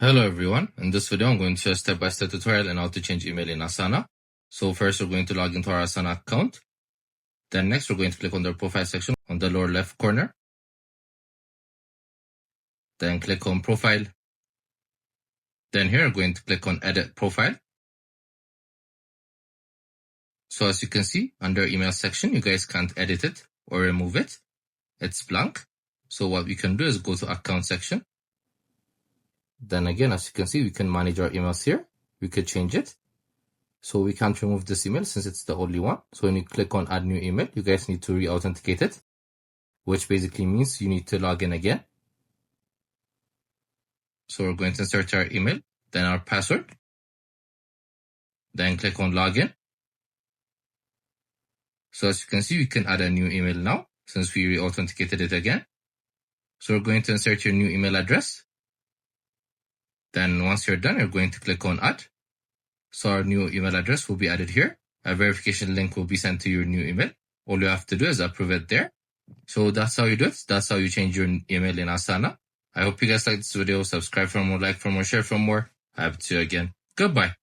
Hello everyone, in this video I'm going to show a step-by-step tutorial on how to change email in Asana. So first we're going to log into our Asana account. Then next we're going to click on the profile section on the lower left corner. Then click on profile. Then here we're going to click on edit profile. So as you can see, under email section, you guys can't edit it or remove it. It's blank. So what we can do is go to account section. Then again, as you can see, we can manage our emails here. We could change it. So we can't remove this email since it's the only one. So when you click on add new email, you guys need to re-authenticate it, which basically means you need to log in again. So we're going to insert our email, then our password, then click on login. So as you can see, we can add a new email now since we re-authenticated it again. So we're going to insert your new email address. Then once you're done, you're going to click on add. So our new email address will be added here. A verification link will be sent to your new email. All you have to do is approve it there. So that's how you do it. That's how you change your email in Asana. I hope you guys liked this video. Subscribe for more, like for more, share for more. I have to see you again. Goodbye.